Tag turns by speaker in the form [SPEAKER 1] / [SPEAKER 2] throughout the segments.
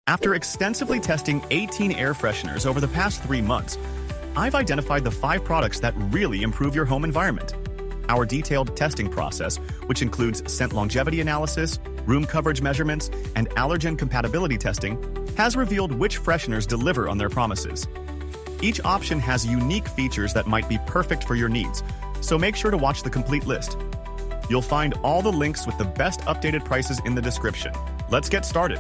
[SPEAKER 1] After extensively testing 18 air fresheners over the past 3 months, I've identified the 5 products that really improve your home environment. Our detailed testing process, which includes scent longevity analysis, room coverage measurements, and allergen compatibility testing, has revealed which fresheners deliver on their promises. Each option has unique features that might be perfect for your needs, so make sure to watch the complete list. You'll find all the links with the best updated prices in the description. Let's get started.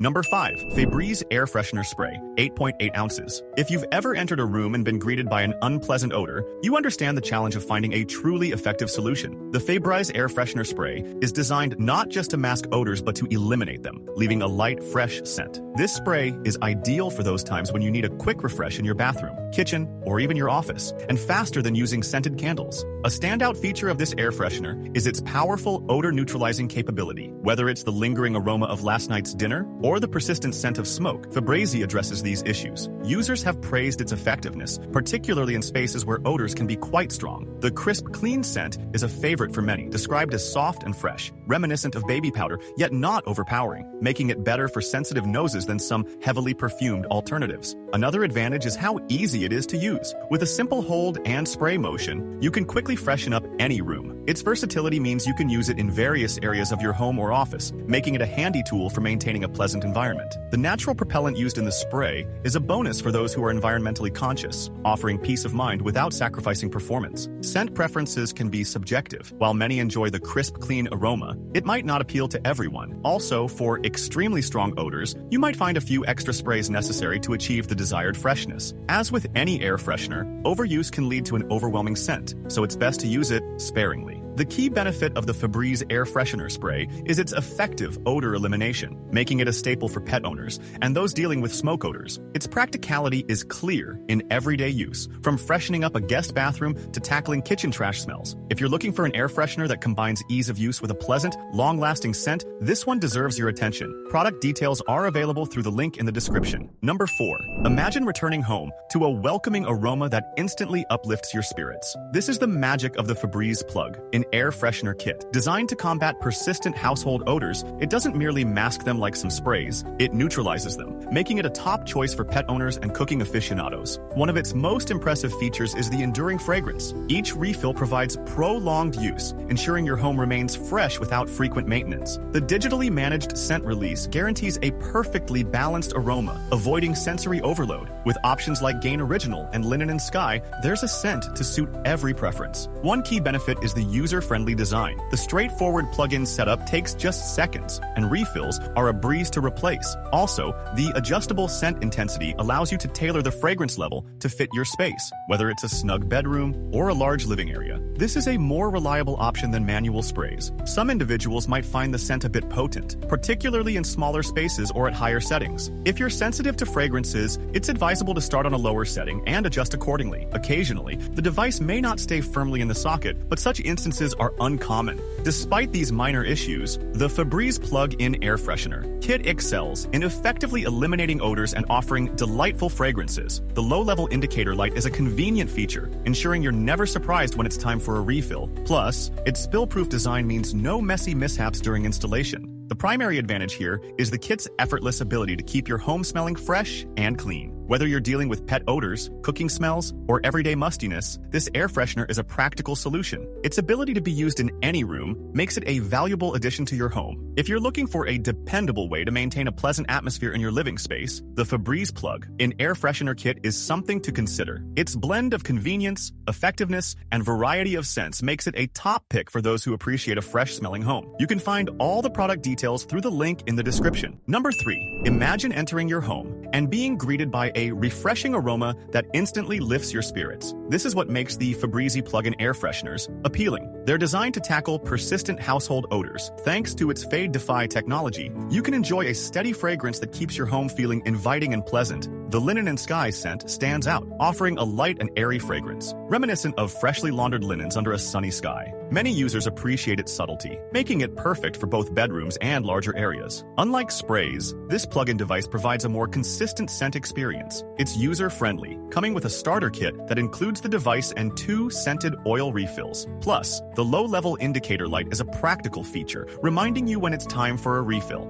[SPEAKER 1] Number 5. Febreze Air Freshener Spray, 8.8 ounces. If you've ever entered a room and been greeted by an unpleasant odor, you understand the challenge of finding a truly effective solution. The Febreze Air Freshener Spray is designed not just to mask odors but to eliminate them, leaving a light, fresh scent. This spray is ideal for those times when you need a quick refresh in your bathroom, kitchen, or even your office, and faster than using scented candles. A standout feature of this air freshener is its powerful odor-neutralizing capability. Whether it's the lingering aroma of last night's dinner or the persistent scent of smoke, Febreze addresses these issues. Users have praised its effectiveness, particularly in spaces where odors can be quite strong. The crisp, clean scent is a favorite for many, described as soft and fresh, reminiscent of baby powder, yet not overpowering, making it better for sensitive noses than some heavily perfumed alternatives. Another advantage is how easy it is to use. With a simple hold and spray motion, you can quickly freshen up any room. Its versatility means you can use it in various areas of your home or office, making it a handy tool for maintaining a pleasant environment. The natural propellant used in the spray is a bonus for those who are environmentally conscious, offering peace of mind without sacrificing performance. Scent preferences can be subjective. While many enjoy the crisp, clean aroma, it might not appeal to everyone. Also, for extremely strong odors, you might find a few extra sprays necessary to achieve the desired freshness. As with any air freshener, overuse can lead to an overwhelming scent, so it's best to use it sparingly. The key benefit of the Febreze Air Freshener Spray is its effective odor elimination, making it a staple for pet owners and those dealing with smoke odors. Its practicality is clear in everyday use, from freshening up a guest bathroom to tackling kitchen trash smells. If you're looking for an air freshener that combines ease of use with a pleasant, long-lasting scent, this one deserves your attention. Product details are available through the link in the description. Number 4. Imagine returning home to a welcoming aroma that instantly uplifts your spirits. This is the magic of the Febreze Plug, an air freshener kit. Designed to combat persistent household odors, it doesn't merely mask them like some sprays, it neutralizes them, making it a top choice for pet owners and cooking aficionados. One of its most impressive features is the enduring fragrance. Each refill provides prolonged use, ensuring your home remains fresh without frequent maintenance. The digitally managed scent release guarantees a perfectly balanced aroma, avoiding sensory overload. With options like Gain Original and Linen and Sky, there's a scent to suit every preference. One key benefit is the user-friendly design. The straightforward plug-in setup takes just seconds, and refills are a breeze to replace. Also, the adjustable scent intensity allows you to tailor the fragrance level to fit your space, whether it's a snug bedroom or a large living area. This is a more reliable option than manual sprays. Some individuals might find the scent a bit potent, particularly in smaller spaces or at higher settings. If you're sensitive to fragrances, it's advisable to start on a lower setting and adjust accordingly. Occasionally, the device may not stay firmly in the socket, but such instances are uncommon. Despite these minor issues, the Febreze Plug-in Air Freshener Kit excels in effectively eliminating odors and offering delightful fragrances. The low-level indicator light is a convenient feature, ensuring you're never surprised when it's time for a refill. Plus, its spill-proof design means no messy mishaps during installation. The primary advantage here is the kit's effortless ability to keep your home smelling fresh and clean. Whether you're dealing with pet odors, cooking smells, or everyday mustiness, this air freshener is a practical solution. Its ability to be used in any room makes it a valuable addition to your home. If you're looking for a dependable way to maintain a pleasant atmosphere in your living space, the Febreze Plug, an air freshener kit, is something to consider. Its blend of convenience, effectiveness, and variety of scents makes it a top pick for those who appreciate a fresh-smelling home. You can find all the product details through the link in the description. Number 3. Imagine entering your home and being greeted by a refreshing aroma that instantly lifts your spirits. This is what makes the Febreze Plug-in Air Fresheners appealing. They're designed to tackle persistent household odors. Thanks to its fade-defy technology, you can enjoy a steady fragrance that keeps your home feeling inviting and pleasant. the Linen and Sky scent stands out, offering a light and airy fragrance, reminiscent of freshly laundered linens under a sunny sky. Many users appreciate its subtlety, making it perfect for both bedrooms and larger areas. Unlike sprays, this plug-in device provides a more consistent scent experience. It's user-friendly, coming with a starter kit that includes the device and 2 scented oil refills. Plus, the low-level indicator light is a practical feature, reminding you when it's time for a refill.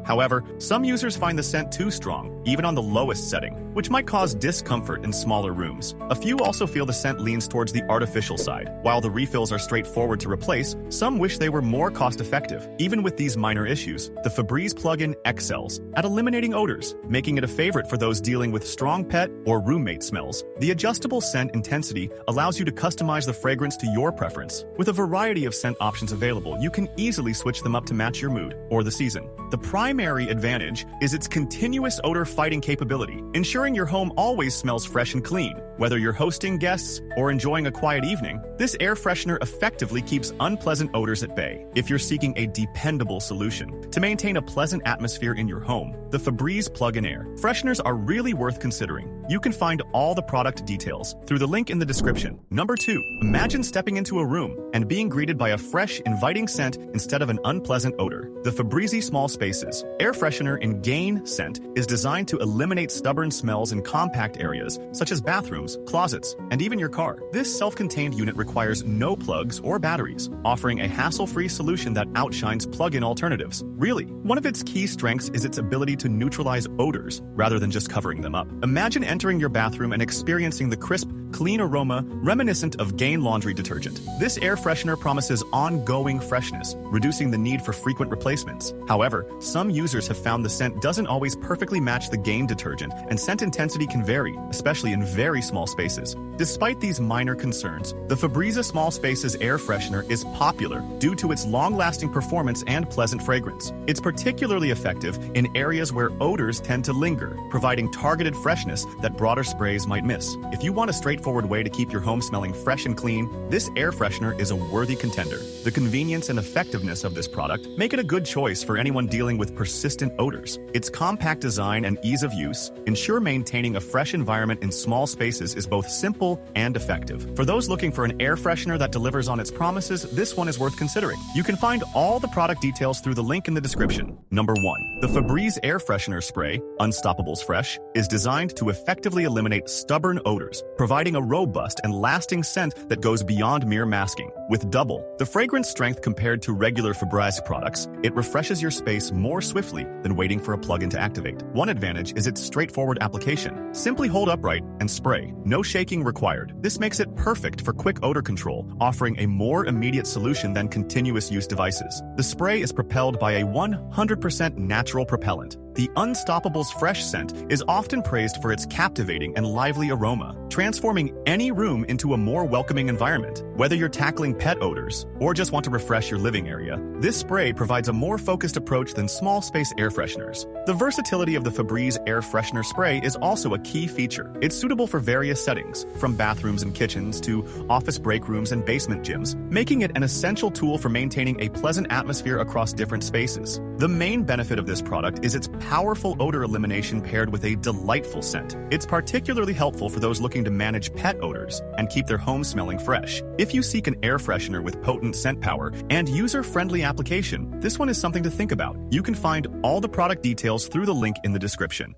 [SPEAKER 1] However, some users find the scent too strong, even on the lowest setting, which might cause discomfort in smaller rooms. A few also feel the scent leans towards the artificial side. While the refills are straightforward to replace, some wish they were more cost-effective. Even with these minor issues, the Febreze plug-in excels at eliminating odors, making it a favorite for those dealing with strong pet or roommate smells. The adjustable scent intensity allows you to customize the fragrance to your preference. With a variety of scent options available, you can easily switch them up to match your mood or the season. The primary advantage is its continuous odor-fighting capability, ensuring your home always smells fresh and clean. Whether you're hosting guests or enjoying a quiet evening, this air freshener effectively keeps unpleasant odors at bay. If you're seeking a dependable solution to maintain a pleasant atmosphere in your home, the Febreze plug-in air fresheners are really worth considering. You can find all the product details through the link in the description. Number 2. Imagine stepping into a room and being greeted by a fresh, inviting scent instead of an unpleasant odor. The Febreze Small Spaces air freshener in Gain scent is designed to eliminate stubborn smells in compact areas such as bathrooms, closets, and even your car. This self-contained unit requires no plugs or batteries, offering a hassle-free solution that outshines plug-in alternatives. Really, one of its key strengths is its ability to neutralize odors rather than just covering them up. Imagine entering your bathroom and experiencing the crisp, clean aroma reminiscent of Gain laundry detergent. This air freshener promises ongoing freshness, reducing the need for frequent replacements. However, some users have found the scent doesn't always perfectly match the Gain detergent, and scent intensity can vary, especially in very small spaces. Despite these minor concerns, the Febreze Small Spaces air freshener is popular due to its long-lasting performance and pleasant fragrance. It's particularly effective in areas where odors tend to linger, providing targeted freshness that broader sprays might miss. If you want a straightforward way to keep your home smelling fresh and clean, this air freshener is a worthy contender. The convenience and effectiveness of this product make it a good choice for anyone dealing with persistent odors. Its compact design and ease of use ensure maintaining a fresh environment in small spaces is both simple and effective. For those looking for an air freshener that delivers on its promises, this one is worth considering. You can find all the product details through the link in the description. Number 1. The Febreze Air Freshener Spray, Unstopables Fresh, is designed to effectively eliminate stubborn odors, providing a robust and lasting scent that goes beyond mere masking. With double the fragrance strength compared to regular Febreze products, it refreshes your space more swiftly than waiting for a plug-in to activate. One advantage is its straightforward application. Simply hold upright and spray. No shaking required. This makes it perfect for quick odor control, offering a more immediate solution than continuous use devices. The spray is propelled by a 100% natural propellant. The Unstopables Fresh scent is often praised for its captivating and lively aroma, transforming any room into a more welcoming environment. Whether you're tackling pet odors or just want to refresh your living area, this spray provides a more focused approach than small space air fresheners. The versatility of the Febreze Air Freshener Spray is also a key feature. It's suitable for various settings, from bathrooms and kitchens to office break rooms and basement gyms, making it an essential tool for maintaining a pleasant atmosphere across different spaces. The main benefit of this product is its powerful odor elimination paired with a delightful scent. It's particularly helpful for those looking to manage pet odors and keep their home smelling fresh. If you seek an air freshener with potent scent power and user-friendly application, this one is something to think about. You can find all the product details through the link in the description.